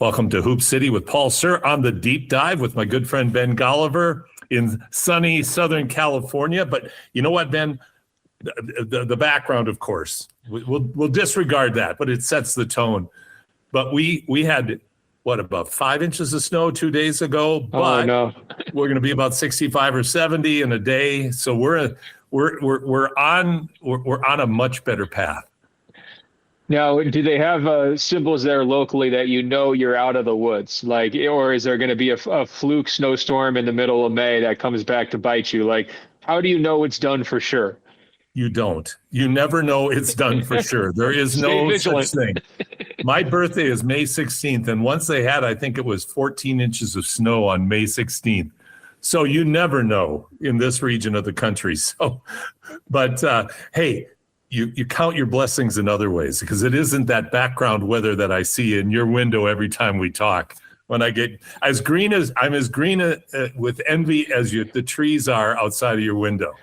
Welcome to Hoop City with Paul Sir on the Deep Dive with my good friend Ben Golliver in sunny Southern California. But you know what, Ben? The background, of course, we'll disregard that, but it sets the tone. But we had, about 5 inches of snow 2 days ago? But no. We're going to be about 65 or 70 in a day. So we're on a much better path. Now, do they have symbols there locally that you're out of the woods? Or is there going to be a fluke snowstorm in the middle of May that comes back to bite you? How do you know it's done for sure? You don't. You never know it's done for sure. There is no such thing. My birthday is May 16th, and once they had, I think it was 14 inches of snow on May 16th. So you never know in this region of the country. So, but hey, you count your blessings in other ways, because it isn't that background weather that I see in your window every time we talk. When I get I'm as green with envy as the trees are outside of your window.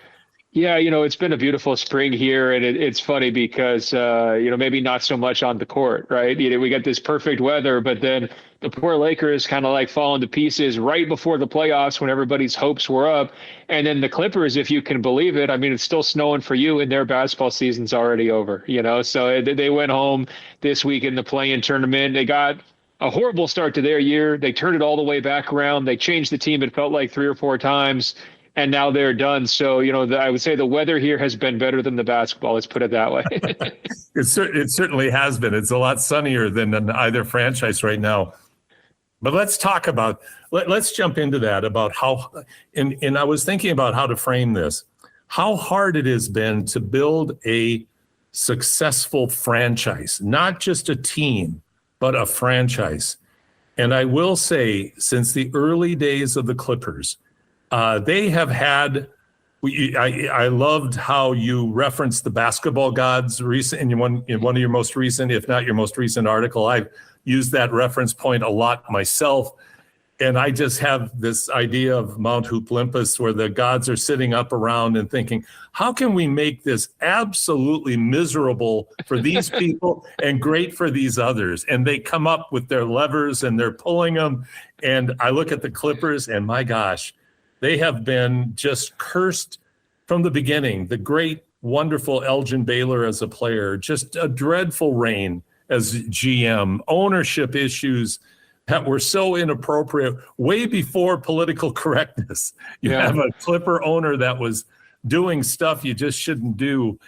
Yeah, it's been a beautiful spring here, and it's funny because, maybe not so much on the court, right? We got this perfect weather, but then the poor Lakers kind of falling to pieces right before the playoffs when everybody's hopes were up. And then the Clippers, if you can believe it, it's still snowing for you and their basketball season's already over, So they went home this week in the play-in tournament. They got a horrible start to their year. They turned it all the way back around. They changed the team, it felt like 3 or 4 times. And now they're done. So, I would say the weather here has been better than the basketball. Let's put it that way. It certainly has been. It's a lot sunnier than either franchise right now. But let's jump into that about how, and I was thinking about how to frame this, how hard it has been to build a successful franchise, not just a team, but a franchise. And I will say, since the early days of the Clippers, they have had. I loved how you referenced the basketball gods in one of your most recent, if not your most recent article. I've used that reference point a lot myself, and I just have this idea of Mount Hoop Olympus, where the gods are sitting up around and thinking, how can we make this absolutely miserable for these people and great for these others? And they come up with their levers and they're pulling them. And I look at the Clippers, and my gosh, they have been just cursed from the beginning. The great, wonderful Elgin Baylor as a player, just a dreadful reign as GM, ownership issues that were so inappropriate way before political correctness. You have a Clipper owner that was doing stuff you just shouldn't do.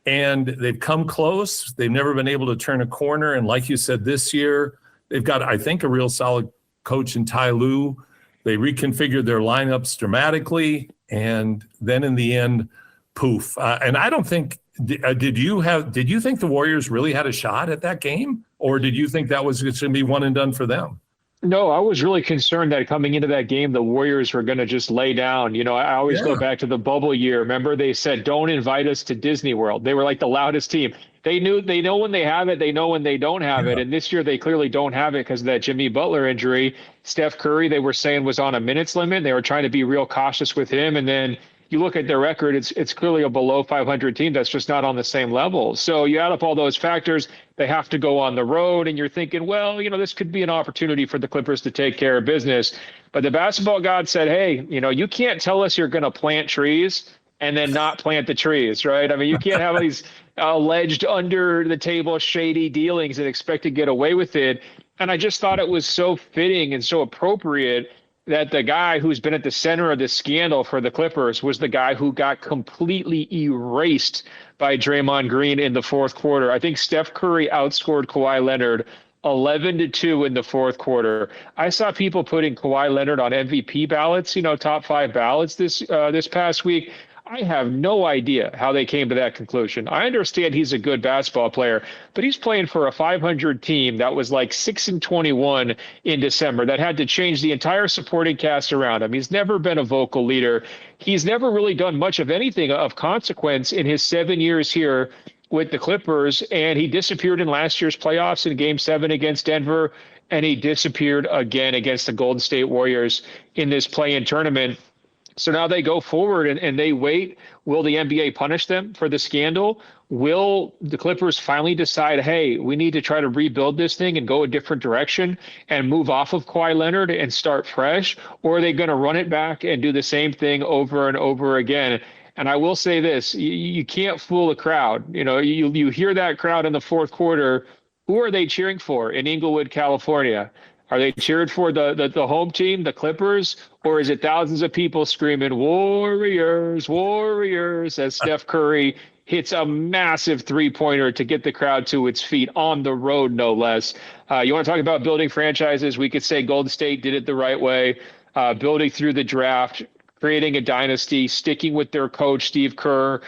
And they've come close. They've never been able to turn a corner. And like you said, this year, they've got, I think, a real solid coach in Ty Lue. They reconfigured their lineups dramatically, and then in the end, poof. And I don't think did you think the Warriors really had a shot at that game, or did you think that was going to be one and done for them? No, I was really concerned that coming into that game, the Warriors were going to just lay down. I always go back to the bubble year. Remember, they said, "Don't invite us to Disney World." They were like the loudest team. They know when they have it. They know when they don't have it. And this year they clearly don't have it because of that Jimmy Butler injury. Steph Curry, they were saying, was on a minutes limit. They were trying to be real cautious with him. And then you look at their record, it's clearly a below 500 team that's just not on the same level. So you add up all those factors. They have to go on the road, and you're thinking, well, this could be an opportunity for the Clippers to take care of business. But the basketball god said, hey, you can't tell us you're going to plant trees and then not plant the trees, right? You can't have these alleged under the table shady dealings and expect to get away with it. And I just thought it was so fitting and so appropriate that the guy who's been at the center of this scandal for the Clippers was the guy who got completely erased by Draymond Green in the fourth quarter. I think Steph Curry outscored Kawhi Leonard 11-2 in the fourth quarter. I saw people putting Kawhi Leonard on MVP ballots, top 5 ballots this past week. I have no idea how they came to that conclusion. I understand he's a good basketball player, but he's playing for a 500 team that was like 6-21 in December that had to change the entire supporting cast around him. He's never been a vocal leader. He's never really done much of anything of consequence in his 7 years here with the Clippers, and he disappeared in last year's playoffs in Game 7 against Denver, and he disappeared again against the Golden State Warriors in this play-in tournament. So now they go forward and they wait. Will the NBA punish them for the scandal? Will the Clippers finally decide, hey, we need to try to rebuild this thing and go a different direction and move off of Kawhi Leonard and start fresh? Or are they going to run it back and do the same thing over and over again? And I will say this, you can't fool a crowd. You hear that crowd in the fourth quarter. Who are they cheering for in Inglewood, California? Are they cheered for the home team, the Clippers, or is it thousands of people screaming Warriors, Warriors as Steph Curry hits a massive three-pointer to get the crowd to its feet on the road, no less? You want to talk about building franchises? We could say Golden State did it the right way, building through the draft, creating a dynasty, sticking with their coach, Steve Kerr,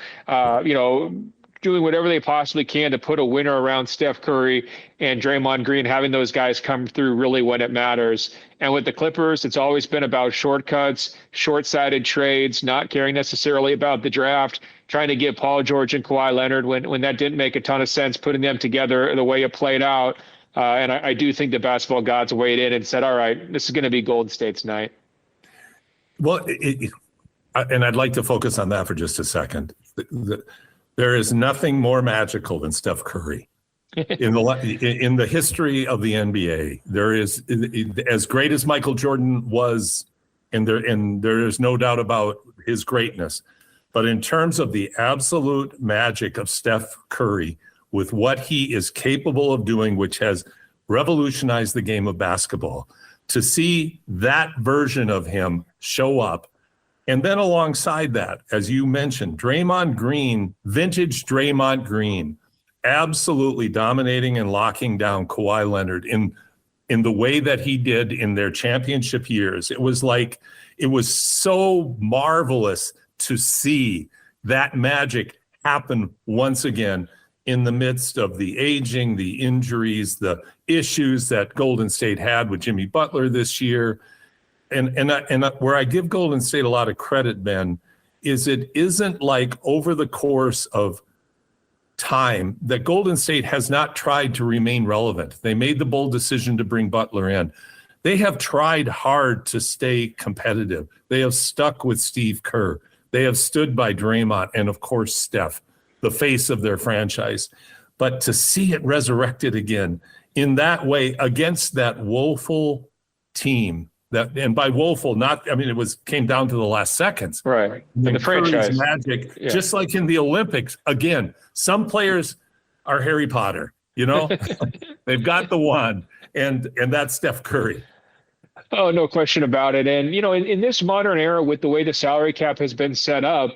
doing whatever they possibly can to put a winner around Steph Curry and Draymond Green, having those guys come through really when it matters. And with the Clippers, it's always been about shortcuts, short-sighted trades, not caring necessarily about the draft, trying to get Paul George and Kawhi Leonard when that didn't make a ton of sense, putting them together the way it played out. And I do think the basketball gods weighed in and said, all right, this is going to be Golden State's night. Well, and I'd like to focus on that for just a second. There is nothing more magical than Steph Curry. In the history of the NBA, there is, as great as Michael Jordan was, and there is no doubt about his greatness, but in terms of the absolute magic of Steph Curry with what he is capable of doing, which has revolutionized the game of basketball, to see that version of him show up. And then alongside that, as you mentioned, Draymond Green, vintage Draymond Green, absolutely dominating and locking down Kawhi Leonard in the way that he did in their championship years. It was so marvelous to see that magic happen once again in the midst of the aging, the injuries, the issues that Golden State had with Jimmy Butler this year. And where I give Golden State a lot of credit, Ben, is it isn't like over the course of time that Golden State has not tried to remain relevant. They made the bold decision to bring Butler in. They have tried hard to stay competitive. They have stuck with Steve Kerr. They have stood by Draymond and, of course, Steph, the face of their franchise. But to see it resurrected again in that way against that woeful team, and by woeful, came down to the last seconds. Right. And the franchise magic, just like in the Olympics. Again, some players are Harry Potter, they've got the wand, and that's Steph Curry. Oh, no question about it. And, in this modern era with the way the salary cap has been set up,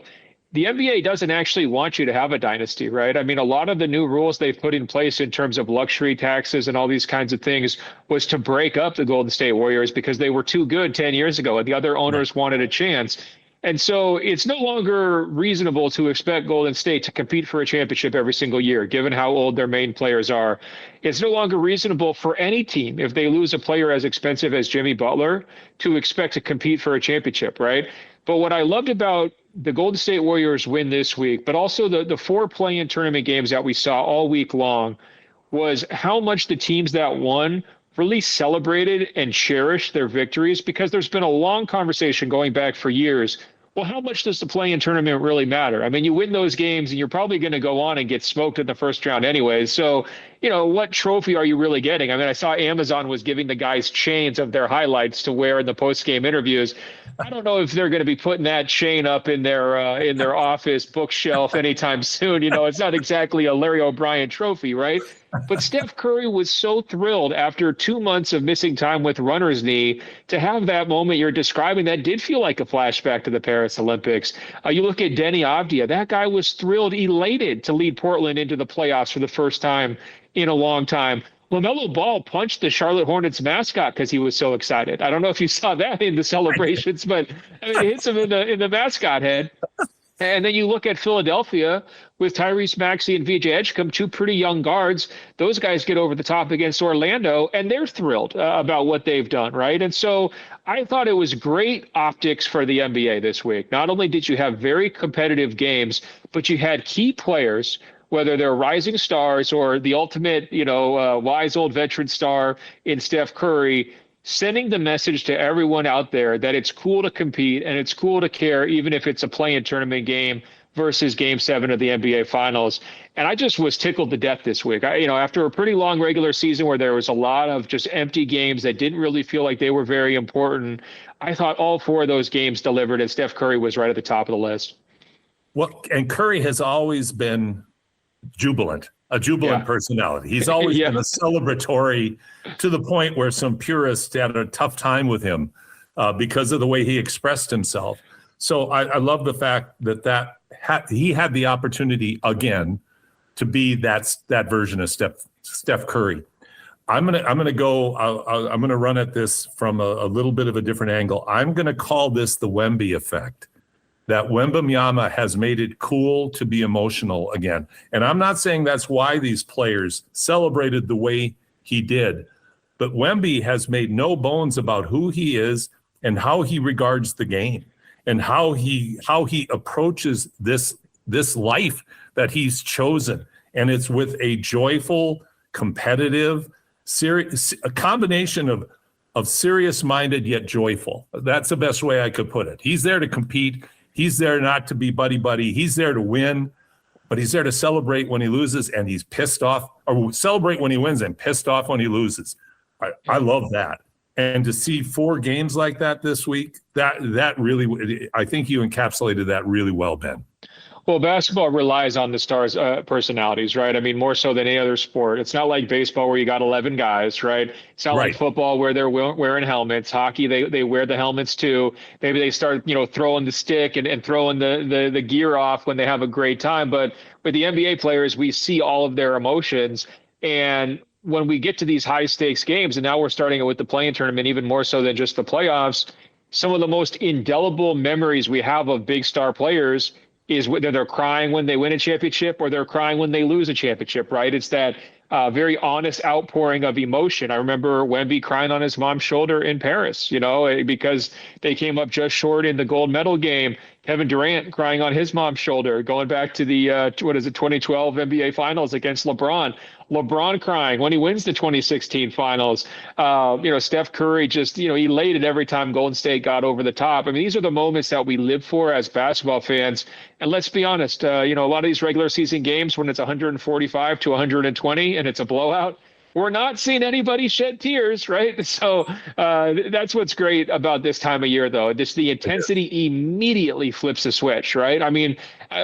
the NBA doesn't actually want you to have a dynasty, right? I mean, a lot of the new rules they've put in place in terms of luxury taxes and all these kinds of things was to break up the Golden State Warriors because they were too good 10 years ago and the other owners wanted a chance. And so it's no longer reasonable to expect Golden State to compete for a championship every single year, given how old their main players are. It's no longer reasonable for any team, if they lose a player as expensive as Jimmy Butler, to expect to compete for a championship, right? But what I loved about the Golden State Warriors win this week, but also the 4 play-in tournament games that we saw all week long, was how much the teams that won really celebrated and cherished their victories, because there's been a long conversation going back for years. Well, how much does the play-in tournament really matter? I mean, you win those games and you're probably going to go on and get smoked in the first round anyways. So, what trophy are you really getting? I mean, I saw Amazon was giving the guys chains of their highlights to wear in the post-game interviews. I don't know if they're going to be putting that chain up in their office bookshelf anytime soon. It's not exactly a Larry O'Brien trophy, right? But Steph Curry was so thrilled after 2 months of missing time with runner's knee to have that moment you're describing that did feel like a flashback to the Paris Olympics. You look at Denny Avdia. That guy was thrilled, elated to lead Portland into the playoffs for the first time in a long time. LaMelo Ball punched the Charlotte Hornets mascot because he was so excited. I don't know if you saw that in the celebrations, but it hits him in the mascot head. And then you look at Philadelphia with Tyrese Maxey and VJ Edgecombe, 2 pretty young guards. Those guys get over the top against Orlando, and they're thrilled about what they've done, right? And so I thought it was great optics for the NBA this week. Not only did you have very competitive games, but you had key players, whether they're rising stars or the ultimate, wise old veteran star in Steph Curry, sending the message to everyone out there that it's cool to compete and it's cool to care, even if it's a play-in tournament game versus Game 7 of the NBA Finals. And I just was tickled to death this week. After a pretty long regular season where there was a lot of just empty games that didn't really feel like they were very important, I thought all 4 of those games delivered, and Steph Curry was right at the top of the list. Well, and Curry has always been a jubilant personality. He's always been a celebratory, to the point where some purists had a tough time with him because of the way he expressed himself. So I love the fact that he had the opportunity again to be that version of Steph Curry. I'm gonna run at this from a little bit of a different angle. I'm gonna call this the Wemby effect. That Wembanyama has made it cool to be emotional again. And I'm not saying that's why these players celebrated the way he did, but Wemby has made no bones about who he is and how he regards the game and how he approaches this life that he's chosen. And it's with a joyful, competitive, a combination of serious-minded yet joyful. That's the best way I could put it. He's there to compete. He's there not to be buddy-buddy. He's there to win, but he's there to celebrate when he loses, and he's pissed off, or celebrate when he wins and pissed off when he loses. I love that. And to see 4 games like that this week, that really, I think you encapsulated that really well, Ben. Well, basketball relies on the stars' personalities, right? I mean, more so than any other sport. It's not like baseball where you got 11 guys, right? It's not like football where they're wearing helmets. Hockey, they wear the helmets too. Maybe they start, throwing the stick and throwing the gear off when they have a great time. But with the NBA players, we see all of their emotions. And when we get to these high stakes games, and now we're starting it with the play-in tournament, even more so than just the playoffs, some of the most indelible memories we have of big star players is whether they're crying when they win a championship or they're crying when they lose a championship, right? It's that very honest outpouring of emotion. I remember Wemby crying on his mom's shoulder in Paris, because they came up just short in the gold medal game. Kevin Durant crying on his mom's shoulder, going back to the 2012 NBA Finals against LeBron. LeBron crying when he wins the 2016 Finals. Steph Curry just, elated every time Golden State got over the top. I mean, these are the moments that we live for as basketball fans. And let's be honest, a lot of these regular season games when it's 145 to 120 and it's a blowout, we're not seeing anybody shed tears, right? So that's what's great about this time of year, though. The intensity immediately flips a switch, right? I mean,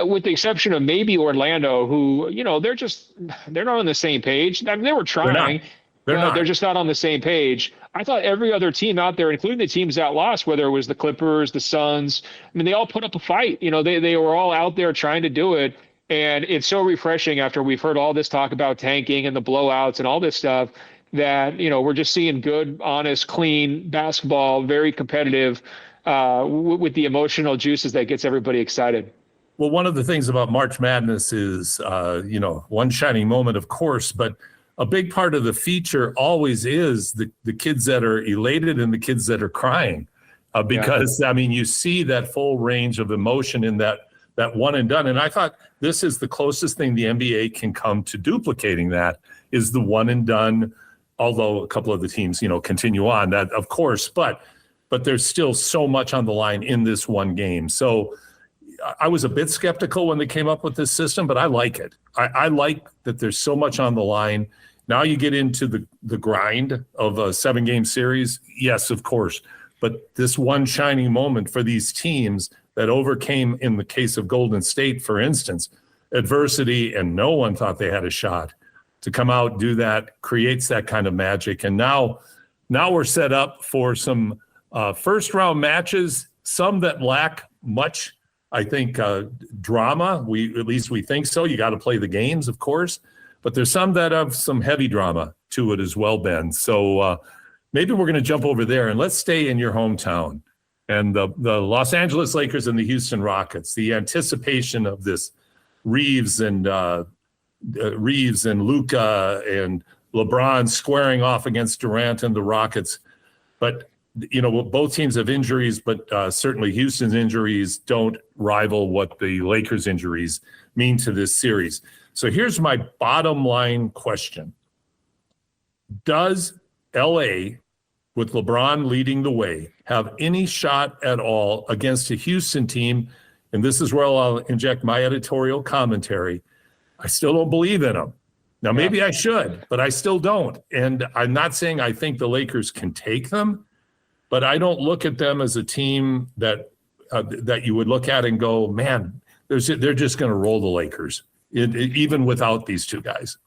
with the exception of maybe Orlando, who, they're not on the same page. I mean, they were trying. They're just not on the same page. I thought every other team out there, including the teams that lost, whether it was the Clippers, the Suns, I mean, they all put up a fight. They were all out there trying to do it. And it's so refreshing after we've heard all this talk about tanking and the blowouts and all this stuff that, we're just seeing good, honest, clean basketball, very competitive with the emotional juices that gets everybody excited. Well, one of the things about March Madness is, one shining moment, of course, but a big part of the feature always is the kids that are elated and the kids that are crying because, I mean, you see that full range of emotion in that one and done. And I thought this is the closest thing the NBA can come to duplicating that is the one and done, although a couple of the teams, continue on that, of course, but there's still so much on the line in this one game. So I was a bit skeptical when they came up with this system, but I like it. I like that there's so much on the line. Now you get into the grind of a 7-game series. Yes, of course. But this one shining moment for these teams that overcame, in the case of Golden State, for instance, adversity, and no one thought they had a shot to come out, do that, creates that kind of magic. And now we're set up for some first round matches, some that lack much, I think, drama. At least we think so. You got to play the games, of course, but there's some that have some heavy drama to it as well, Ben. So maybe we're going to jump over there and let's stay in your hometown. And the Los Angeles Lakers and the Houston Rockets, the anticipation of this Reeves and Luka and LeBron squaring off against Durant and the Rockets. But, both teams have injuries, but certainly Houston's injuries don't rival what the Lakers' injuries mean to this series. So here's my bottom line question. Does LA with LeBron leading the way, have any shot at all against a Houston team, and this is where I'll inject my editorial commentary, I still don't believe in them. Now, maybe I should, but I still don't. And I'm not saying I think the Lakers can take them, but I don't look at them as a team that you would look at and go, man, they're just going to roll the Lakers, even without these two guys.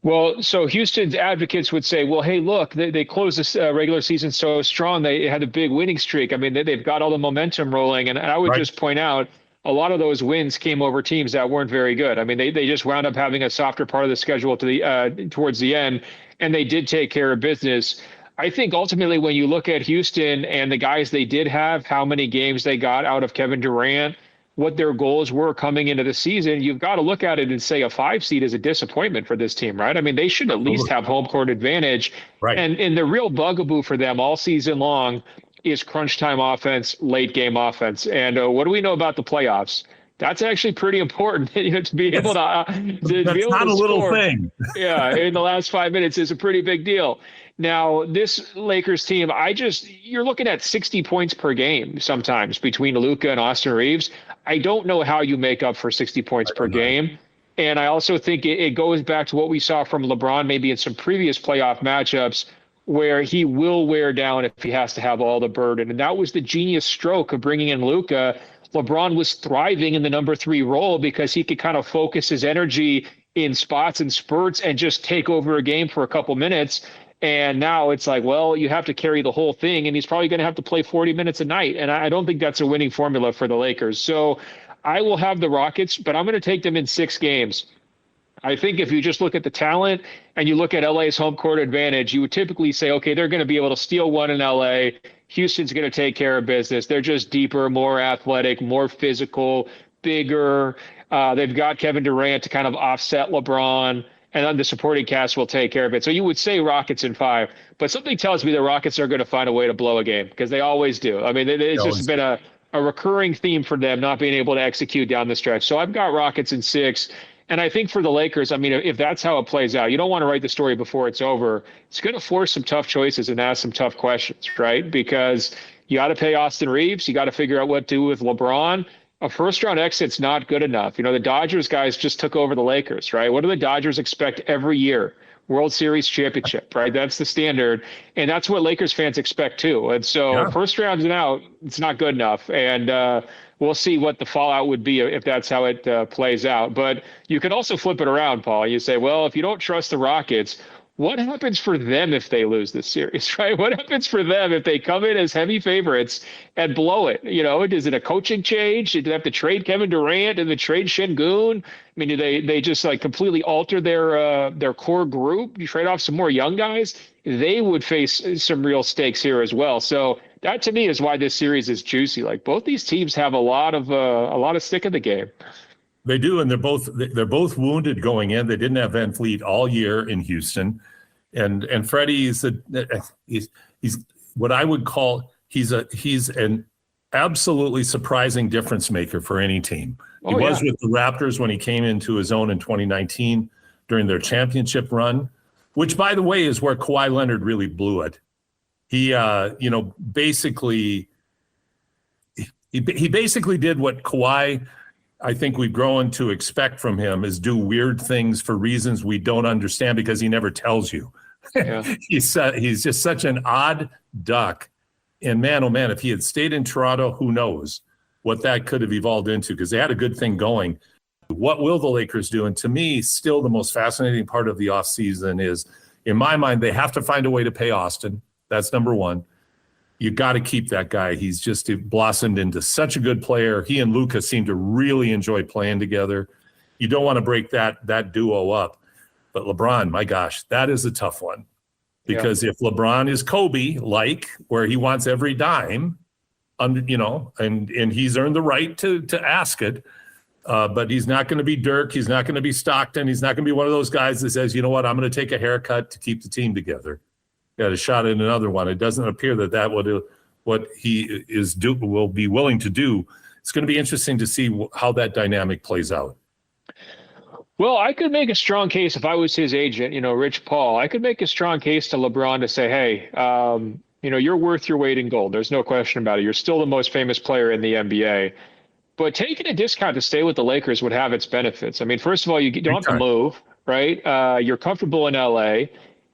Well, so Houston's advocates would say, well, hey, look, they closed this regular season so strong. They had a big winning streak. I mean, they've got all the momentum rolling. And I would just point out a lot of those wins came over teams that weren't very good. I mean, they just wound up having a softer part of the schedule towards the end, and they did take care of business. I think ultimately when you look at Houston and the guys they did have, how many games they got out of Kevin Durant, what their goals were coming into the season, you've got to look at it and say a 5 seed is a disappointment for this team, right? I mean, they should at least have home court advantage. Right. And the real bugaboo for them all season long is crunch time offense, late game offense. And what do we know about the playoffs? That's actually pretty important. To be able to be able not to a little score, thing. yeah, in the last 5 minutes is a pretty big deal. Now, this Lakers team, you're looking at 60 points per game sometimes between Luka and Austin Reeves. I don't know how you make up for 60 points per game. And I also think it goes back to what we saw from LeBron maybe in some previous playoff matchups where he will wear down if he has to have all the burden. And that was the genius stroke of bringing in Luka. LeBron was thriving in the number 3 role because he could kind of focus his energy in spots and spurts and just take over a game for a couple minutes. And now it's like, well, you have to carry the whole thing, and he's probably going to have to play 40 minutes a night. And I don't think that's a winning formula for the Lakers. So I will have the Rockets, but I'm going to take them in 6 games. I think if you just look at the talent and you look at LA's home court advantage, you would typically say, okay, they're going to be able to steal one in LA. Houston's going to take care of business. They're just deeper, more athletic, more physical, bigger. They've got Kevin Durant to kind of offset LeBron, and then the supporting cast will take care of it. So you would say Rockets in 5, but something tells me the Rockets are going to find a way to blow a game because they always do. I mean, it's just been a recurring theme for them not being able to execute down the stretch. So I've got Rockets in 6. And I think for the Lakers, I mean, if that's how it plays out, you don't want to write the story before it's over. It's going to force some tough choices and ask some tough questions, right? Because you got to pay Austin Reeves. You got to figure out what to do with LeBron. A first-round exit's not good enough. You know, the Dodgers guys just took over the Lakers, right? What do the Dodgers expect every year? World Series championship, right? That's the standard. And that's what Lakers fans expect too. And so first round and out, it's not good enough. And we'll see what the fallout would be if that's how it plays out. But you can also flip it around, Paul. You say, well, if you don't trust the Rockets, what happens for them if they lose this series, right? What happens for them if they come in as heavy favorites and blow it? You know, is it a coaching change? Do they have to trade Kevin Durant and then trade Şengün? I mean, do they just like completely alter their core group? You trade off some more young guys? They would face some real stakes here as well. So that to me is why this series is juicy. Like both these teams have a lot of stick in the game. They do, and they're both wounded going in. They didn't have Van Fleet all year in Houston, and Freddie he's what I would call he's an absolutely surprising difference maker for any team. He was with the Raptors when he came into his own in 2019 during their championship run, which by the way is where Kawhi Leonard really blew it. He basically did what Kawhi, I think we've grown to expect from him, is do weird things for reasons we don't understand because he never tells you. Yeah. He's just such an odd duck. And man, oh man, if he had stayed in Toronto, who knows what that could have evolved into, because they had a good thing going. What will the Lakers do? And to me, still the most fascinating part of the offseason is, in my mind, they have to find a way to pay Austin. That's number one. You got to keep that guy. He's just blossomed into such a good player. He and Luka seem to really enjoy playing together. You don't want to break that duo up. But LeBron, my gosh, that is a tough one. Because if LeBron is Kobe, where he wants every dime, and he's earned the right to ask it, but he's not going to be Dirk. He's not going to be Stockton. He's not going to be one of those guys that says, you know what, I'm going to take a haircut to keep the team together. Got a shot at another one. It doesn't appear that what he will be willing to do. It's going to be interesting to see how that dynamic plays out. Well, I could make a strong case if I was his agent, Rich Paul. I could make a strong case to LeBron to say, hey, you're worth your weight in gold. There's no question about it. You're still the most famous player in the NBA. But taking a discount to stay with the Lakers would have its benefits. I mean, first of all, you don't Big have to time. move, right? You're comfortable in LA.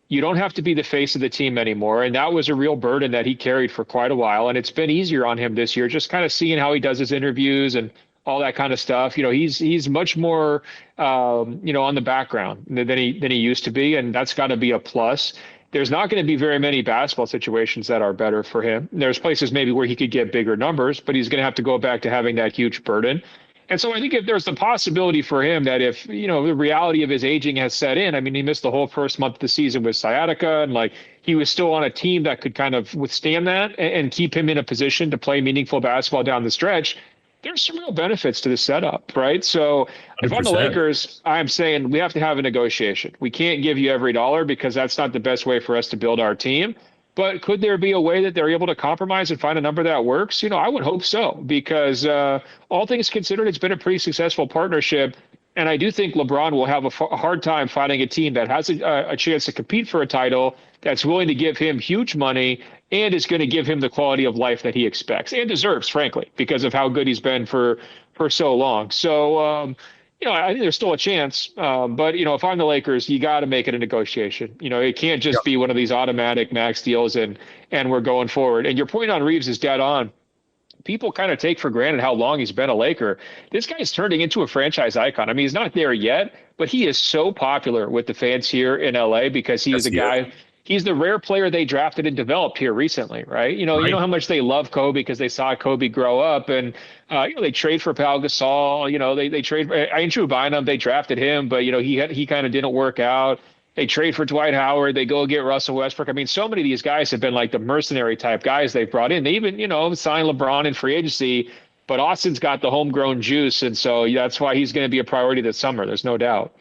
You don't have to be the face of the team anymore. And that was a real burden that he carried for quite a while. And it's been easier on him this year, just kind of seeing how he does his interviews and all that kind of stuff. He's much more, on the background than he used to be. And that's got to be a plus. There's not going to be very many basketball situations that are better for him. There's places maybe where he could get bigger numbers, but he's going to have to go back to having that huge burden. And so I think if there's the possibility for him that if, the reality of his aging has set in, I mean, he missed the whole first month of the season with sciatica, and like he was still on a team that could kind of withstand that and keep him in a position to play meaningful basketball down the stretch. There's some real benefits to the setup, right? So if I'm the 100%. Lakers, I'm saying we have to have a negotiation. We can't give you every dollar because that's not the best way for us to build our team. But could there be a way that they're able to compromise and find a number that works? I would hope so, because all things considered, it's been a pretty successful partnership. And I do think LeBron will have a hard time finding a team that has a chance to compete for a title, that's willing to give him huge money and is going to give him the quality of life that he expects and deserves, frankly, because of how good he's been for so long. So, I think there's still a chance. But, if I'm the Lakers, you got to make it a negotiation. It can't just be one of these automatic max deals and we're going forward. And your point on Reeves is dead on. People kind of take for granted how long he's been a Laker. This guy's turning into a franchise icon. I mean, he's not there yet, but he is so popular with the fans here in LA because he is a guy. He's the rare player they drafted and developed here recently, right? You know how much they love Kobe because they saw Kobe grow up, and they trade for Pau Gasol. They trade Andrew Bynum. They drafted him, but he kind of didn't work out. They trade for Dwight Howard. They go get Russell Westbrook. I mean, so many of these guys have been like the mercenary type guys they've brought in. They even signed LeBron in free agency, but Austin's got the homegrown juice, and so that's why he's going to be a priority this summer. There's no doubt.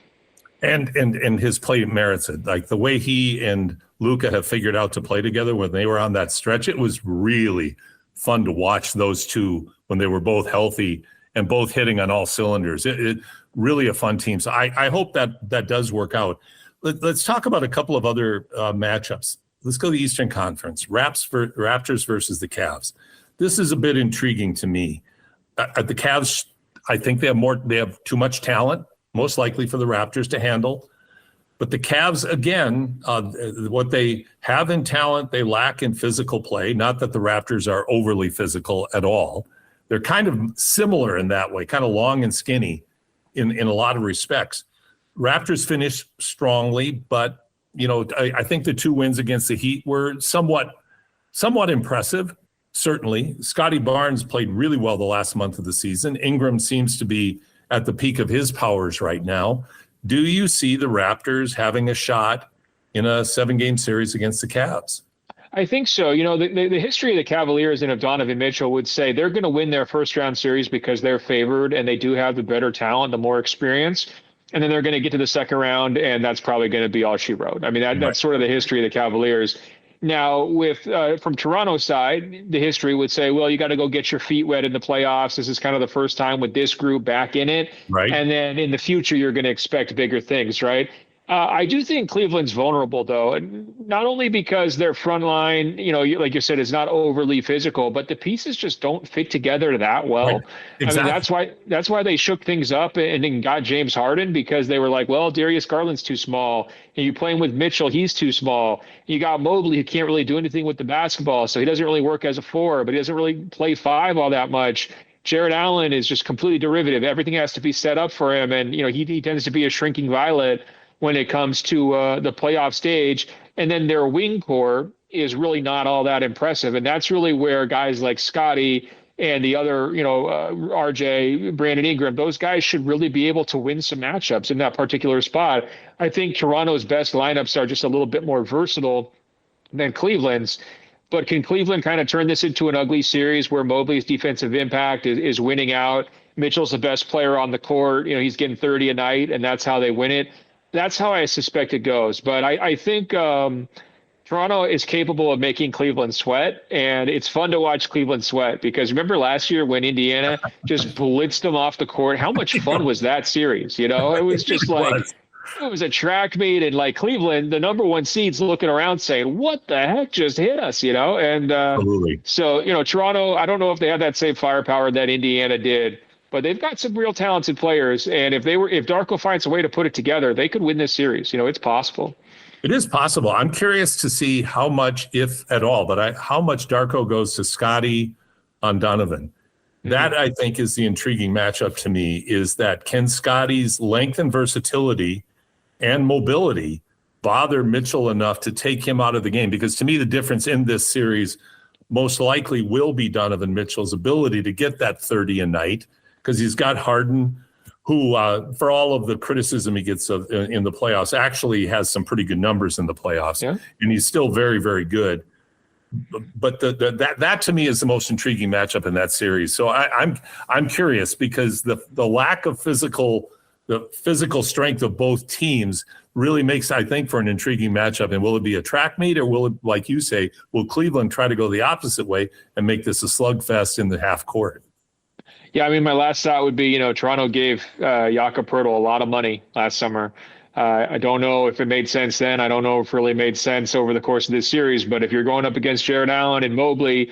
And his play merits it. Like the way he and Luka have figured out to play together when they were on that stretch, it was really fun to watch those two when they were both healthy and both hitting on all cylinders. It really a fun team. So I hope that does work out. Let's talk about a couple of other matchups. Let's go to the Eastern Conference. Raptors versus the Cavs. This is a bit intriguing to me. The Cavs, I think they have too much talent, most likely for the Raptors to handle. But the Cavs, again, what they have in talent, they lack in physical play. Not that the Raptors are overly physical at all. They're kind of similar in that way, kind of long and skinny in a lot of respects. Raptors finished strongly, but, I think the two wins against the Heat were somewhat impressive, certainly. Scotty Barnes played really well the last month of the season. Ingram seems to be at the peak of his powers right now. Do you see the Raptors having a shot in a 7-game series against the Cavs? I think so. The history of the Cavaliers and of Donovan Mitchell would say they're going to win their first round series because they're favored and they do have the better talent, the more experience. And then they're going to get to the second round, and that's probably going to be all she wrote. I mean, that's sort of the history of the Cavaliers. Now, from Toronto's side, the history would say, well, you got to go get your feet wet in the playoffs. This is kind of the first time with this group back in it. Right. And then in the future, you're going to expect bigger things, right? I do think Cleveland's vulnerable, though, and not only because their front line, like you said, is not overly physical, but the pieces just don't fit together that well. Right. Exactly. I mean, that's why they shook things up and then got James Harden, because they were like, well, Darius Garland's too small, and you're playing with Mitchell, he's too small. You got Mobley, who can't really do anything with the basketball, so he doesn't really work as a 4, but he doesn't really play 5 all that much. Jared Allen is just completely derivative. Everything has to be set up for him, and he tends to be a shrinking violet when it comes to the playoff stage. And then their wing core is really not all that impressive. And that's really where guys like Scotty and the other, RJ, Brandon Ingram, those guys should really be able to win some matchups in that particular spot. I think Toronto's best lineups are just a little bit more versatile than Cleveland's. But can Cleveland kind of turn this into an ugly series where Mobley's defensive impact is winning out? Mitchell's the best player on the court. He's getting 30 a night, and that's how they win it. That's how I suspect it goes. But I think, Toronto is capable of making Cleveland sweat, and it's fun to watch Cleveland sweat because remember last year when Indiana just blitzed them off the court? How much fun was that series? You know, it was just like was. it was a track meet, and like Cleveland, the number one seeds looking around saying, "What the heck just hit us?" You know, and Absolutely. so Toronto, I don't know if they have that same firepower that Indiana did. But they've got some real talented players, and if Darko finds a way to put it together, they could win this series. It's possible. It is possible. I'm curious to see how much, if at all, how much Darko goes to Scotty on Donovan. That, I think, is the intriguing matchup to me, is that can Scotty's length and versatility and mobility bother Mitchell enough to take him out of the game? Because to me, the difference in this series most likely will be Donovan Mitchell's ability to get that 30 a night, because he's got Harden, who, for all of the criticism he gets in the playoffs, actually has some pretty good numbers in the playoffs. Yeah. And he's still very, very good. But that to me is the most intriguing matchup in that series. So I'm curious, because the lack of physical strength of both teams really makes, I think, for an intriguing matchup. And will it be a track meet, or will it, like you say, will Cleveland try to go the opposite way and make this a slugfest in the half court? Yeah, I mean, my last thought would be, Toronto gave Jakob Poeltl a lot of money last summer. I don't know if it made sense then. I don't know if it really made sense over the course of this series. But if you're going up against Jared Allen and Mobley,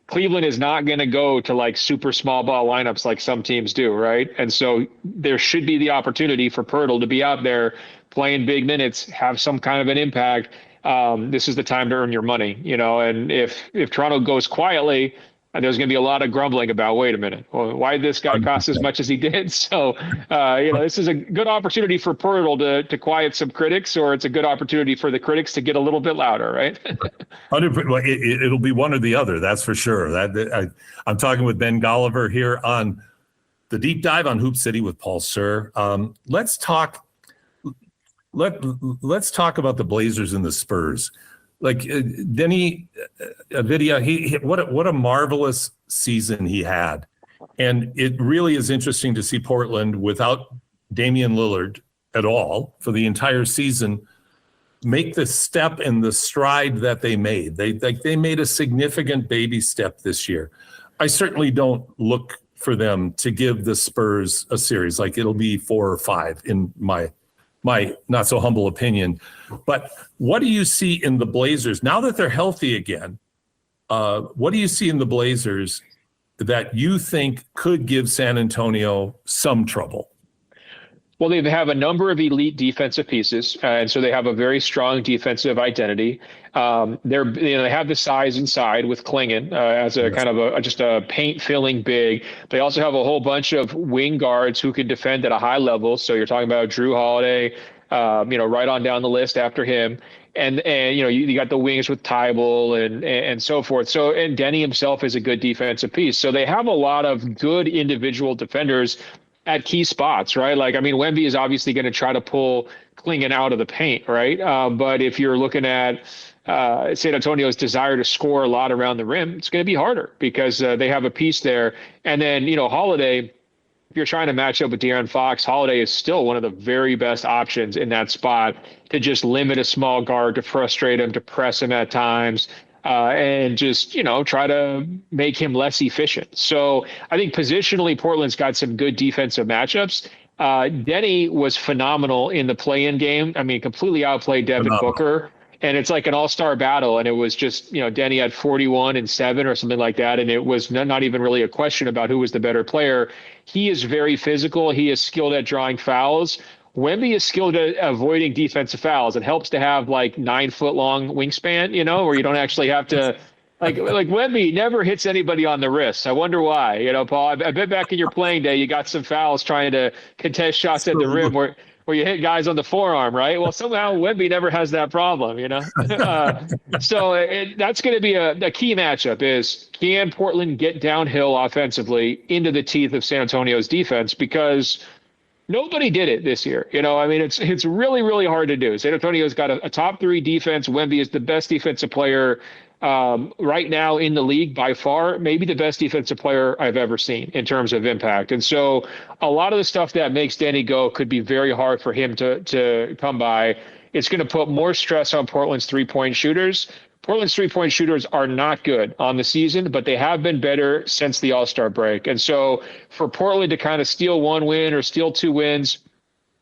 Cleveland is not going to go to like super small ball lineups like some teams do, right? And so there should be the opportunity for Poeltl to be out there playing big minutes, have some kind of an impact. This is the time to earn your money, and if Toronto goes quietly, there's going to be a lot of grumbling about, wait a minute, well, why did this guy cost as much as he did? So, this is a good opportunity for Poeltl to quiet some critics, or it's a good opportunity for the critics to get a little bit louder, right? It'll be one or the other, that's for sure. I'm talking with Ben Golliver here on the Deep Dive on Hoop City with Paul Sir. Let's talk about the Blazers and the Spurs. Like Denny Avdia, what a marvelous season he had. And it really is interesting to see Portland without Damian Lillard at all for the entire season make the step and the stride that they made. They made a significant baby step this year. I certainly don't look for them to give the Spurs a series. Like it'll be 4 or 5 in my not so humble opinion. But what do you see in the Blazers now that they're healthy again? What do you see in the Blazers that you think could give San Antonio some trouble? Well, they have a number of elite defensive pieces, and so they have a very strong defensive identity. They have the size inside with Klingon as a kind of just a paint filling big. They also have a whole bunch of wing guards who can defend at a high level. So you're talking about Drew Holiday, right on down the list after him. And you got the wings with Tybal and so forth. So, and Denny himself is a good defensive piece. So they have a lot of good individual defenders at key spots, right? Like, I mean, Wemby is obviously going to try to pull Klingon out of the paint, right? But if you're looking at San Antonio's desire to score a lot around the rim, it's going to be harder because they have a piece there. And then, Holiday, if you're trying to match up with De'Aaron Fox, Holiday is still one of the very best options in that spot to just limit a small guard, to frustrate him, to press him at times. And just, try to make him less efficient. So I think positionally, Portland's got some good defensive matchups. Denny was phenomenal in the play-in game. I mean, completely outplayed Devin Booker. And it's like an all-star battle. And it was just, Denny had 41 and 7 or something like that. And it was not even really a question about who was the better player. He is very physical. He is skilled at drawing fouls. Wemby is skilled at avoiding defensive fouls. It helps to have like 9-foot-long wingspan, where you don't actually have to like Wemby never hits anybody on the wrist. I wonder why, Paul. I bet back in your playing day, you got some fouls trying to contest shots at the rim where you hit guys on the forearm, right? Well, somehow Wemby never has that problem, So that's going to be a key matchup is, can Portland get downhill offensively into the teeth of San Antonio's defense? Because nobody did it this year. I mean, it's really, really hard to do. San Antonio's got a top 3 defense. Wemby is the best defensive player right now in the league by far, maybe the best defensive player I've ever seen in terms of impact. And so a lot of the stuff that makes Denny go could be very hard for him to come by. It's going to put more stress on Portland's three-point shooters. Portland's three-point shooters are not good on the season, but they have been better since the All-Star break. And so for Portland to kind of steal one win or steal two wins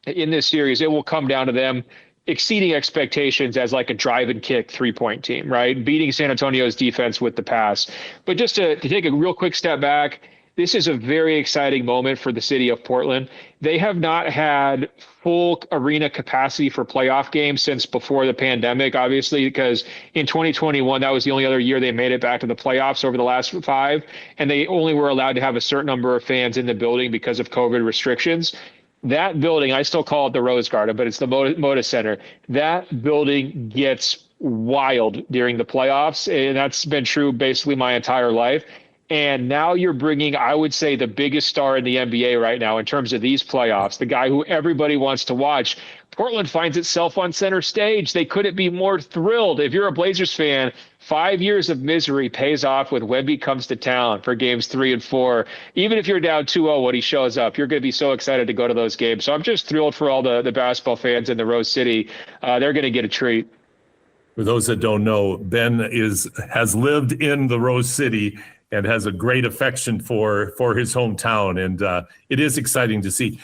in this series, it will come down to them exceeding expectations as like a drive and kick three-point team, right? Beating San Antonio's defense with the pass. But just to take a real quick step back, this is a very exciting moment for the city of Portland. They have not had full arena capacity for playoff games since before the pandemic, obviously, because in 2021, that was the only other year they made it back to the playoffs over the last 5, and they only were allowed to have a certain number of fans in the building because of COVID restrictions. That building, I still call it the Rose Garden, but it's the Moda Center. That building gets wild during the playoffs, and that's been true basically my entire life. And now you're bringing, I would say, the biggest star in the NBA right now in terms of these playoffs, the guy who everybody wants to watch. Portland finds itself on center stage. They couldn't be more thrilled. If you're a Blazers fan, 5 years of misery pays off with Wemby comes to town for games 3 and 4. Even if you're down 2-0 when he shows up, you're going to be so excited to go to those games. So I'm just thrilled for all the basketball fans in the Rose City. They're going to get a treat. For those that don't know, Ben has lived in the Rose City and has a great affection for his hometown. And it is exciting to see.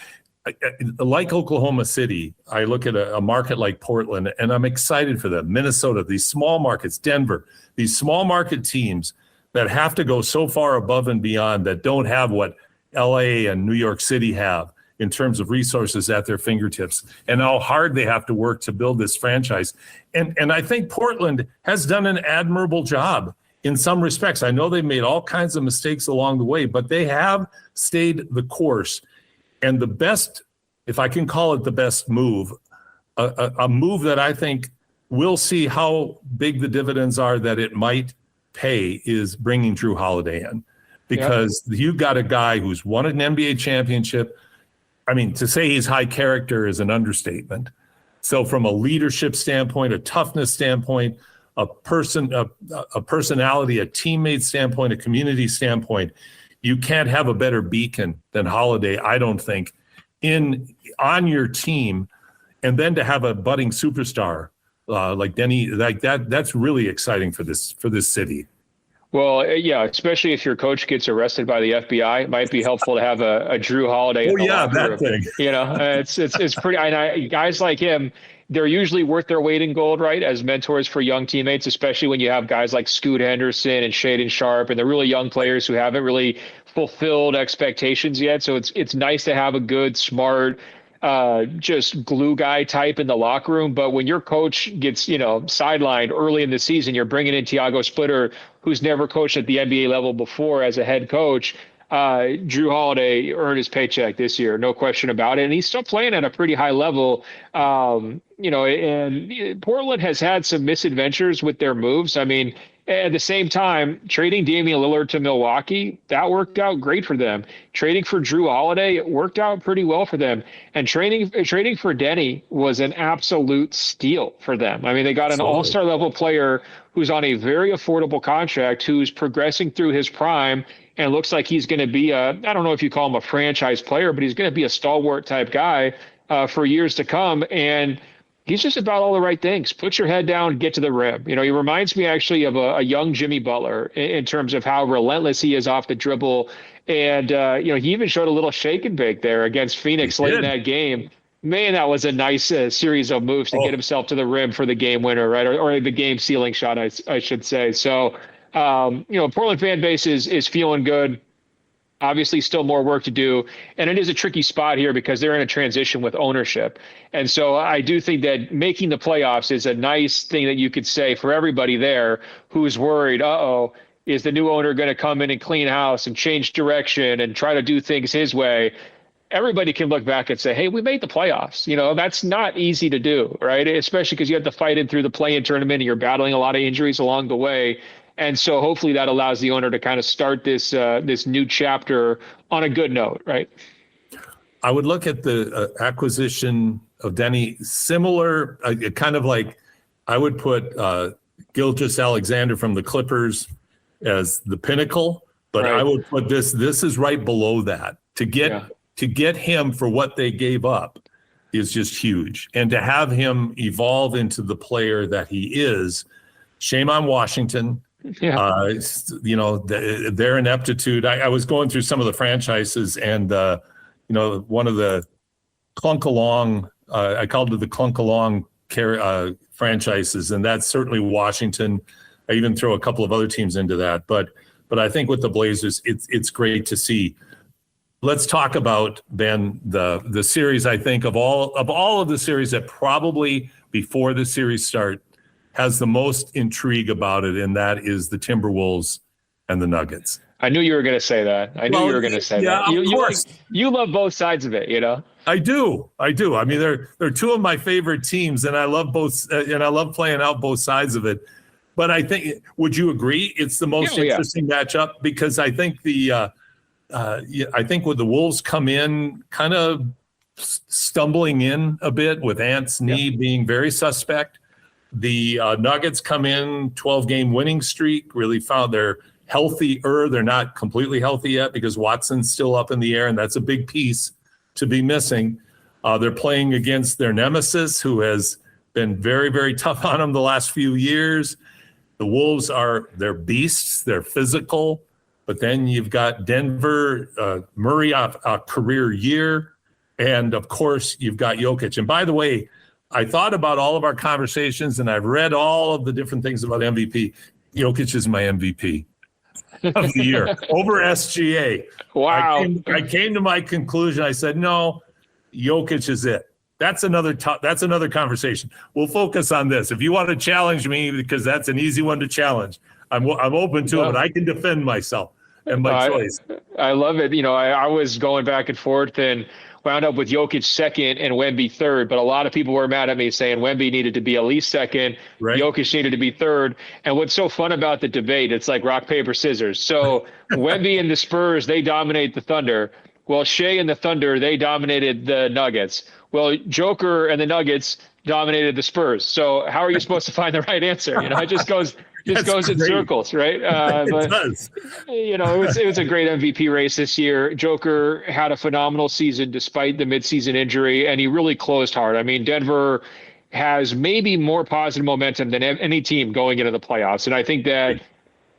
Like Oklahoma City, I look at a market like Portland, and I'm excited for them. Minnesota, these small markets, Denver, these small market teams that have to go so far above and beyond that don't have what LA and New York City have in terms of resources at their fingertips, and how hard they have to work to build this franchise. And I think Portland has done an admirable job in some respects. I know they've made all kinds of mistakes along the way, but they have stayed the course. And the best, if I can call it the best move, a move that I think we'll see how big the dividends are that it might pay, is bringing Drew Holiday in. Because you've got a guy who's won an NBA championship. I mean, to say he's high character is an understatement. So from a leadership standpoint, a toughness standpoint, a personality, a teammate standpoint, a community standpoint, you can't have a better beacon than Holiday, I don't think, on your team. And then to have a budding superstar like Denny, like that's really exciting for this city. Well, yeah, especially if your coach gets arrested by the FBI, it might be helpful to have a Drew Holiday. Oh yeah, that thing. You know, it's pretty. Guys like him, they're usually worth their weight in gold, right? As mentors for young teammates, especially when you have guys like Scoot Henderson and Shaedon Sharpe and the really young players who haven't really fulfilled expectations yet. So it's nice to have a good, smart, just glue guy type in the locker room. But when your coach gets, sidelined early in the season, you're bringing in Tiago Splitter, who's never coached at the NBA level before as a head coach. Drew Holiday earned his paycheck this year, no question about it. And he's still playing at a pretty high level. And Portland has had some misadventures with their moves. I mean, at the same time, trading Damian Lillard to Milwaukee, that worked out great for them. Trading for Drew Holiday, it worked out pretty well for them. And trading for Denny was an absolute steal for them. I mean, they got an all-star level player who's on a very affordable contract, who's progressing through his prime, and looks like he's going to be I don't know if you call him a franchise player, but he's going to be a stalwart type guy for years to come. And he's just about all the right things. Put your head down, get to the rim. He reminds me actually of a young Jimmy Butler in terms of how relentless he is off the dribble. And, he even showed a little shake and bake there against Phoenix late in that game. Man, that was a nice series of moves to get himself to the rim for the game winner, right? Or the game sealing shot, I should say. So, Portland fan base is feeling good. Obviously still more work to do. And it is a tricky spot here because they're in a transition with ownership. And so I do think that making the playoffs is a nice thing that you could say for everybody there who's worried, is the new owner going to come in and clean house and change direction and try to do things his way? Everybody can look back and say, hey, we made the playoffs. That's not easy to do, right? Especially because you have to fight in through the play-in tournament and you're battling a lot of injuries along the way. And so hopefully that allows the owner to kind of start this new chapter on a good note, right? I would look at the acquisition of Denny similar, kind of like I would put Gilgeous-Alexander from the Clippers as the pinnacle, but right. I would put this is right below that to get him for what they gave up. is just huge. And to have him evolve into the player that he is, shame on Washington. Yeah. Their ineptitude. I was going through some of the franchises, and one of the clunk along, I called it the clunk along franchises, and that's certainly Washington. I even throw a couple of other teams into that, but I think with the Blazers, it's great to see. Let's talk about, Ben, the series. I think of all of the series that probably before the series start has the most intrigue about it, and that is the Timberwolves and the Nuggets. I knew you were going to say that. I knew you were going to say that. Of course. You love both sides of it, I do. I mean, they're two of my favorite teams, and I love both, and I love playing out both sides of it. But I think, would you agree, it's the most interesting matchup? Because I think I think when the Wolves come in, kind of stumbling in a bit with Ant's knee being very suspect. The Nuggets come in 12-game winning streak, really found they're healthier. They're not completely healthy yet because Watson's still up in the air, and that's a big piece to be missing. They're playing against their nemesis, who has been very, very tough on them the last few years. The Wolves they're beasts. They're physical. But then you've got Denver, Murray a career year. And, of course, you've got Jokic. And, by the way, I thought about all of our conversations, and I've read all of the different things about MVP. Jokic is my MVP of the year over SGA. Wow. I came to my conclusion. I said, no, Jokic is it. That's another conversation. We'll focus on this. If you want to challenge me, because that's an easy one to challenge, I'm open to it. I can defend myself and my choice. I love it. I was going back and forth and wound up with Jokic second and Wemby third, but a lot of people were mad at me saying Wemby needed to be at least second, right. Jokic needed to be third. And what's so fun about the debate, it's like rock, paper, scissors. So Wemby and the Spurs, they dominate the Thunder. Well, Shea and the Thunder, they dominated the Nuggets. Well, Joker and the Nuggets dominated the Spurs. So how are you supposed to find the right answer? It just goes in circles, right? It does. It was a great MVP race this year. Joker had a phenomenal season despite the midseason injury, and he really closed hard. I mean, Denver has maybe more positive momentum than any team going into the playoffs. And I think that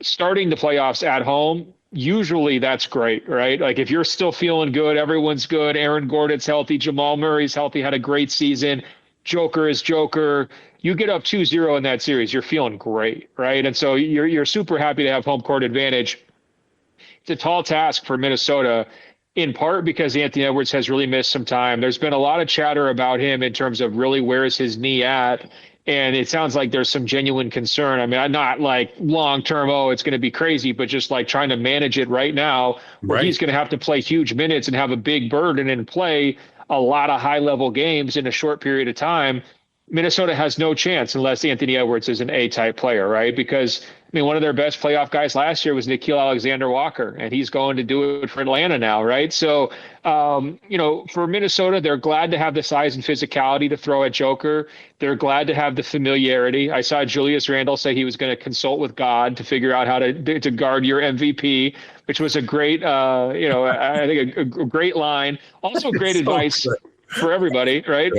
starting the playoffs at home, usually that's great, right? Like if you're still feeling good, everyone's good. Aaron Gordon's healthy. Jamal Murray's healthy, had a great season. Joker is Joker. You get up 2-0 in that series, you're feeling great, right? And so you're super happy to have home court advantage. It's a tall task for Minnesota, in part because Anthony Edwards has really missed some time. There's been a lot of chatter about him in terms of really where's his knee at. And it sounds like there's some genuine concern. I mean, I'm not like long-term, it's going to be crazy, but just like trying to manage it right now, where he's going to have to play huge minutes and have a big burden and play a lot of high-level games in a short period of time. Minnesota has no chance unless Anthony Edwards is an A-type player, right? Because, one of their best playoff guys last year was Nickeil Alexander-Walker, and he's going to do it for Atlanta now, right? So, for Minnesota, they're glad to have the size and physicality to throw at Joker. They're glad to have the familiarity. I saw Julius Randle say he was going to consult with God to figure out how to guard your MVP, which was a great, I think a great line. Also great advice for everybody, right?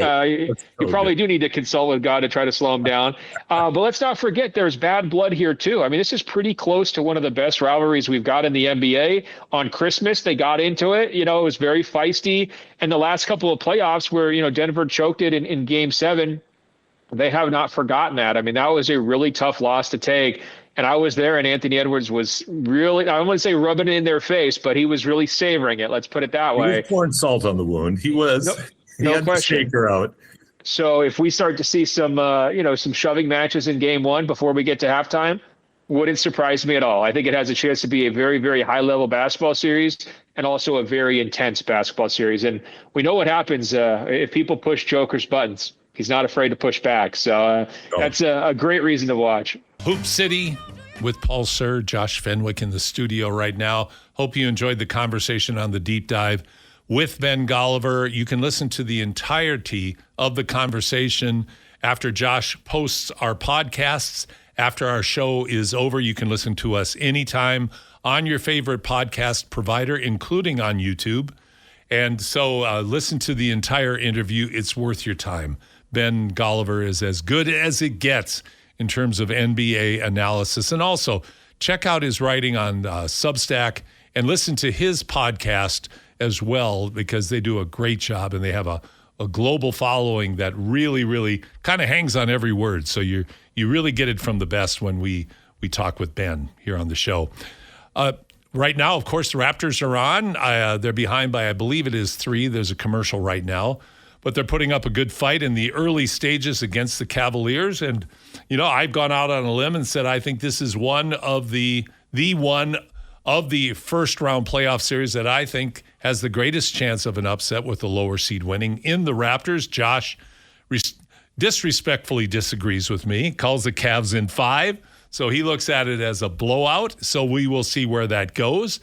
You probably do need to consult with God to try to slow him down. But let's not forget there's bad blood here too. I mean, this is pretty close to one of the best rivalries we've got in the NBA. On Christmas, they got into it. It was very feisty. And the last couple of playoffs where, Denver choked it in Game 7, they have not forgotten that. I mean, that was a really tough loss to take. And I was there, and Anthony Edwards was really, I don't want to say rubbing it in their face, but he was really savoring it. Let's put it that way. He was pouring salt on the wound. He was. No question. Shake her out. So if we start to see some shoving matches in Game 1 before we get to halftime, wouldn't surprise me at all. I think it has a chance to be a very, very high-level basketball series and also a very intense basketball series. And we know what happens if people push Joker's buttons. He's not afraid to push back. So that's a great reason to watch. Hoop City with Paul Sir, Josh Fenwick in the studio right now. Hope you enjoyed the conversation on the deep dive with Ben Golliver. You can listen to the entirety of the conversation after Josh posts our podcasts. After our show is over, you can listen to us anytime on your favorite podcast provider, including on YouTube. And so listen to the entire interview. It's worth your time. Ben Golliver is as good as it gets in terms of NBA analysis. And also check out his writing on Substack and listen to his podcast as well, because they do a great job and they have a global following that really, really kind of hangs on every word. So you really get it from the best when we talk with Ben here on the show. Right now, of course, the Raptors are on. They're behind by, I believe it is 3. There's a commercial right now. But they're putting up a good fight in the early stages against the Cavaliers. And, I've gone out on a limb and said I think this is one of the first-round playoff series that I think has the greatest chance of an upset with the lower seed winning in the Raptors. Josh disrespectfully disagrees with me, calls the Cavs in 5. So he looks at it as a blowout. So we will see where that goes.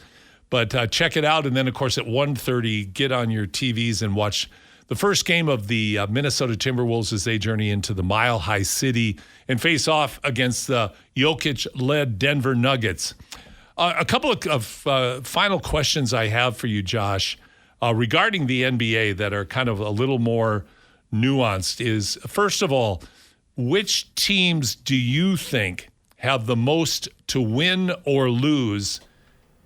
But check it out. And then, of course, at 1:30, get on your TVs and watch the first game of the Minnesota Timberwolves as they journey into the Mile High City and face off against the Jokic-led Denver Nuggets. A couple of final questions I have for you, Josh, regarding the NBA that are kind of a little more nuanced is, first of all, which teams do you think have the most to win or lose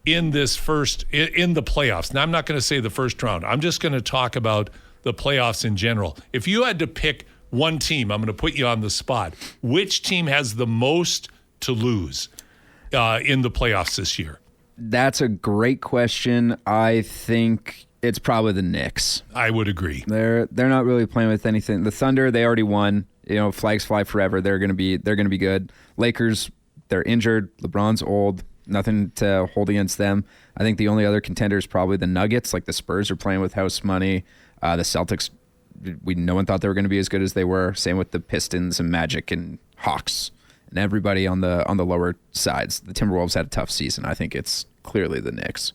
in the playoffs? Now, I'm not going to say the first round. I'm just going to talk about the playoffs in general. If you had to pick one team, I'm going to put you on the spot. Which team has the most to lose in the playoffs this year? That's a great question. I think it's probably the Knicks. I would agree. They're not really playing with anything. The Thunder, they already won. Flags fly forever. They're gonna be good. Lakers, they're injured. LeBron's old. Nothing to hold against them. I think the only other contender is probably the Nuggets. Like the Spurs are playing with house money. The Celtics, no one thought they were going to be as good as they were. Same with the Pistons and Magic and Hawks and everybody on the lower sides. The Timberwolves had a tough season. I think it's clearly the Knicks.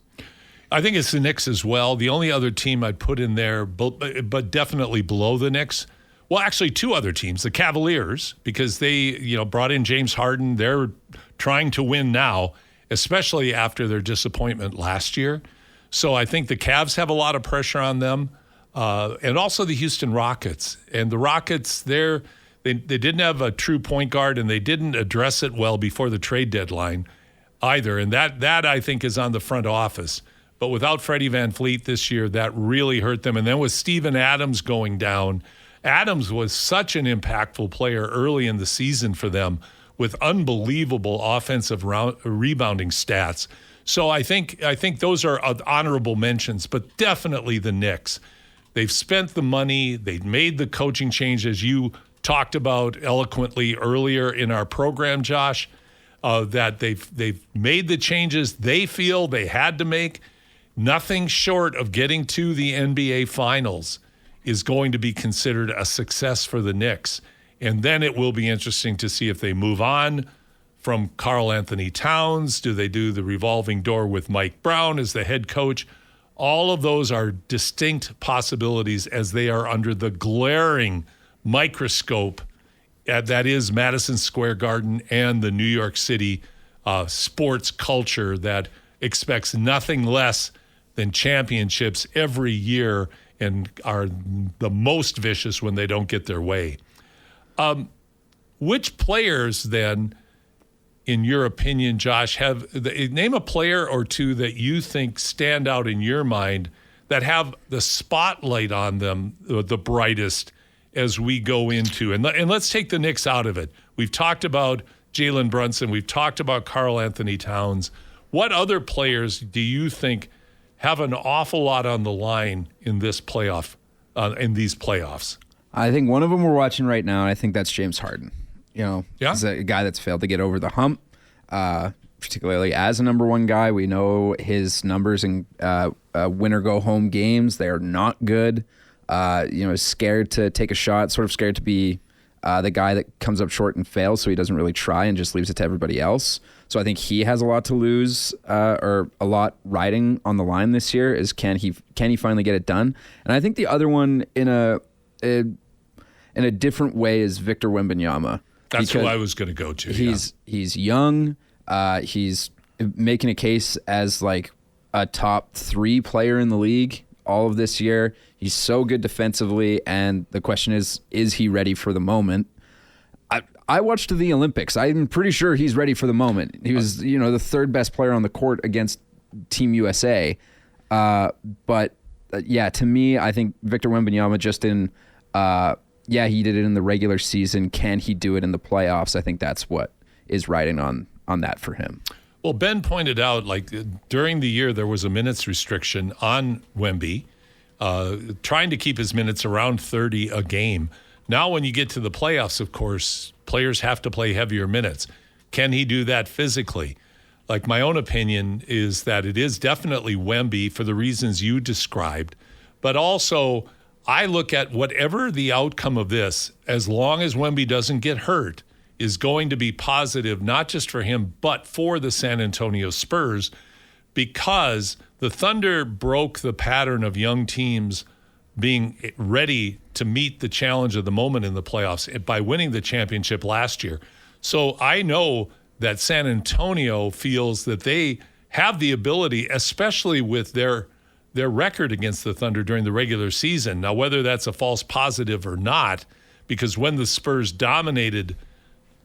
I think it's the Knicks as well. The only other team I'd put in there, but definitely below the Knicks, well, actually 2 other teams, the Cavaliers, because they brought in James Harden. They're trying to win now, especially after their disappointment last year. So I think the Cavs have a lot of pressure on them, and also the Houston Rockets. And the Rockets, they didn't have a true point guard, and they didn't address it well before the trade deadline either. And that I think is on the front office. But without Freddie VanVleet this year, that really hurt them. And then with Steven Adams going down, Adams was such an impactful player early in the season for them with unbelievable offensive rebounding stats. So I think those are honorable mentions, but definitely the Knicks. They've spent the money. They've made the coaching change, as you talked about eloquently earlier in our program, Josh, that they've made the changes they feel they had to make. Nothing short of getting to the NBA Finals is going to be considered a success for the Knicks. And then it will be interesting to see if they move on from Karl Anthony Towns. Do they do the revolving door with Mike Brown as the head coach? All of those are distinct possibilities as they are under the glaring microscope that is Madison Square Garden and the New York City sports culture that expects nothing less than championships every year and are the most vicious when they don't get their way. Which players then, in your opinion, Josh, name a player or two that you think stand out in your mind that have the spotlight on them the brightest as we go into, and let's take the Knicks out of it. We've talked about Jalen Brunson. We've talked about Karl Anthony Towns. What other players do you think have an awful lot on the line in this in these playoffs? I think one of them we're watching right now, and I think that's James Harden. He's a guy that's failed to get over the hump, particularly as a number one guy. We know his numbers in win-or-go-home games. They're not good. Scared to take a shot, sort of scared to be the guy that comes up short and fails, so he doesn't really try and just leaves it to everybody else. So I think he has a lot to lose, or a lot riding on the line this year. Is can he finally get it done? And I think the other one in a different way is Victor Wembanyama. That's who I was going to go to. He's young. He's making a case as like a top 3 player in the league all of this year. He's so good defensively, and the question is he ready for the moment? I watched the Olympics. I'm pretty sure he's ready for the moment. He was, the third best player on the court against Team USA. But to me, I think Victor Wembanyama he did it in the regular season. Can he do it in the playoffs? I think that's what is riding on that for him. Well, Ben pointed out, during the year, there was a minutes restriction on Wemby, trying to keep his minutes around 30 a game. Now, when you get to the playoffs, of course, players have to play heavier minutes. Can he do that physically? My own opinion is that it is definitely Wemby for the reasons you described. But also, I look at whatever the outcome of this, as long as Wemby doesn't get hurt, is going to be positive, not just for him, but for the San Antonio Spurs, because the Thunder broke the pattern of young teams being ready to meet the challenge of the moment in the playoffs by winning the championship last year. So I know that San Antonio feels that they have the ability, especially with their record against the Thunder during the regular season. Now, whether that's a false positive or not, because when the Spurs dominated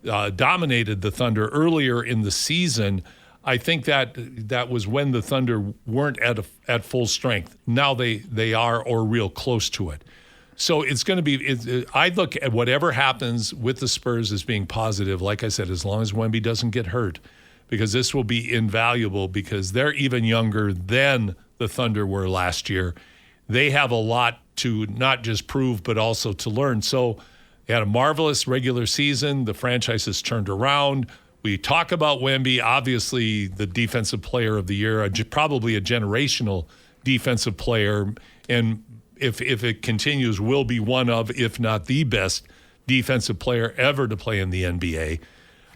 the Thunder earlier in the season, I think that was when the Thunder weren't at full strength. Now they are, or real close to it. So it's going to be, I look at whatever happens with the Spurs as being positive, like I said, as long as Wemby doesn't get hurt, because this will be invaluable because they're even younger than the Thunder were last year. They have a lot to not just prove, but also to learn. So they had a marvelous regular season. The franchise has turned around. We talk about Wemby, obviously the defensive player of the year, probably a generational defensive player, and if it continues, will be one of, if not the best defensive player ever to play in the NBA.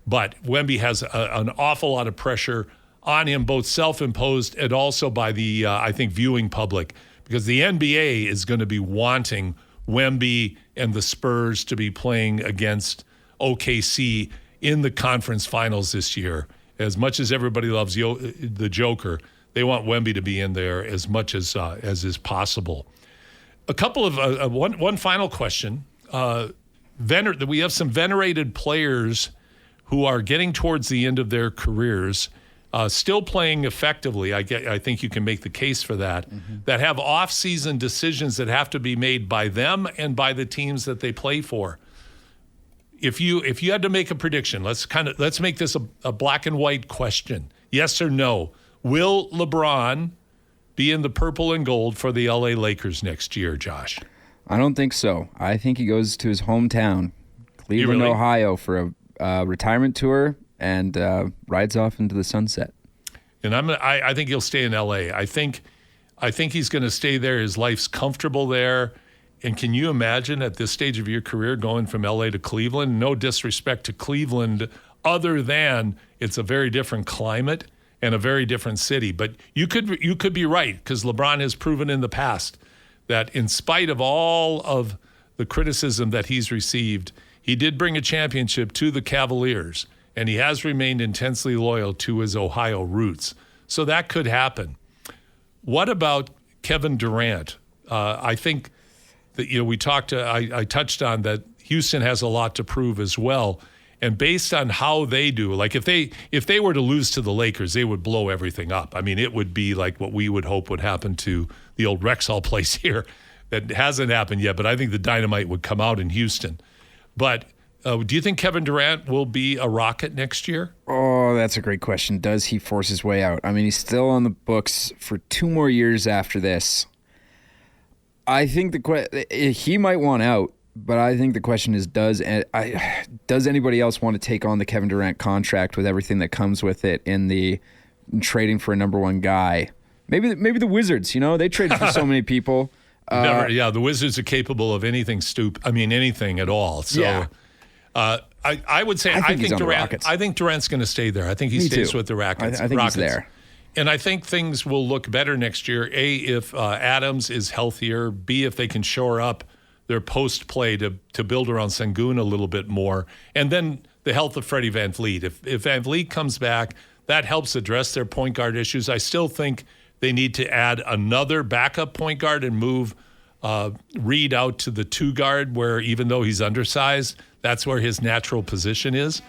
But Wemby has an awful lot of pressure on him, both self-imposed and also by the, I think, viewing public, because the NBA is going to be wanting Wemby and the Spurs to be playing against OKC in the conference finals this year. As much as everybody loves the Joker, they want Wemby to be in there as much as is possible. A couple of one final question. We have some venerated players who are getting towards the end of their careers, still playing effectively. I think you can make the case for that. Mm-hmm. That have off-season decisions that have to be made by them and by the teams that they play for. If you had to make a prediction, let's make this a black and white question. Yes or no? Will LeBron be in the purple and gold for the LA Lakers next year, Josh? I don't think so. I think he goes to his hometown, Cleveland, Ohio, for a retirement tour and rides off into the sunset. And I think he'll stay in LA. I think he's going to stay there. His life's comfortable there. And can you imagine at this stage of your career going from LA to Cleveland? No disrespect to Cleveland, other than it's a very different climate and a very different city. But you could be right, because LeBron has proven in the past that in spite of all of the criticism that he's received, he did bring a championship to the Cavaliers, and he has remained intensely loyal to his Ohio roots. So that could happen. What about Kevin Durant? I think that, I touched on that Houston has a lot to prove as well. And based on how they do, like if they were to lose to the Lakers, they would blow everything up. I mean, it would be like what we would hope would happen to the old Rexall place here. That hasn't happened yet, but I think the dynamite would come out in Houston. But do you think Kevin Durant will be a Rocket next year? Oh, that's a great question. Does he force his way out? I mean, he's still on the books for 2 more years after this. I think he might want out, but I think the question is, does anybody else want to take on the Kevin Durant contract with everything that comes with it in trading for a number one guy? Maybe the Wizards, they traded for so many people. The Wizards are capable of anything anything at all. So yeah. I would say I think Durant's going to stay there. I think he stays with the Rockets. I think he's there. And I think things will look better next year. A, if Adams is healthier. B, if they can shore up their post play to build around Sengun a little bit more. And then the health of Freddie VanVleet. If VanVleet comes back, that helps address their point guard issues. I still think They need to add another backup point guard and move Reed out to the 2 guard, where even though he's undersized, that's where his natural position is.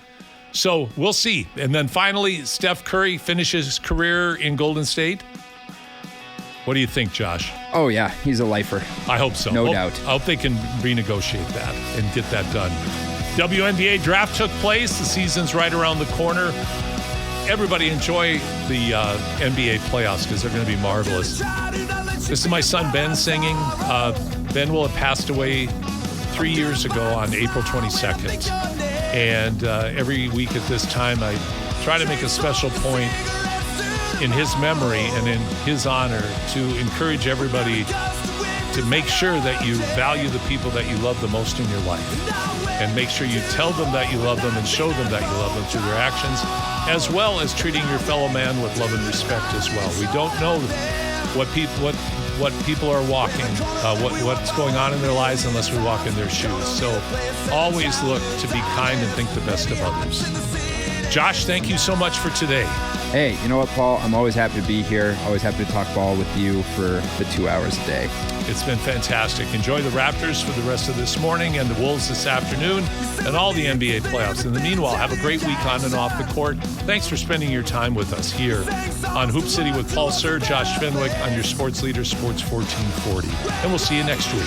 So we'll see. And then finally, Steph Curry finishes his career in Golden State. What do you think, Josh? Oh, yeah. He's a lifer. I hope so. No doubt. I hope they can renegotiate that and get that done. WNBA draft took place. The season's right around the corner. Everybody enjoy the NBA playoffs because they're going to be marvelous. This is my son Ben singing. Ben will have passed away 3 years ago on April 22nd. And every week at this time, I try to make a special point in his memory and in his honor to encourage everybody to make sure that you value the people that you love the most in your life. And make sure you tell them that you love them and show them that you love them through your actions, as well as treating your fellow man with love and respect as well. We don't know what people are walking, what's going on in their lives unless we walk in their shoes. So always look to be kind and think the best of others. Josh, thank you so much for today. Hey, you know what, Paul? I'm always happy to be here. Always happy to talk ball with you for the 2 hours a day. It's been fantastic. Enjoy the Raptors for the rest of this morning and the Wolves this afternoon and all the NBA playoffs. In the meanwhile, have a great week on and off the court. Thanks for spending your time with us here on Hoop City with Paul Sir, Josh Fenwick on your sports leader, Sports 1440. And we'll see you next week.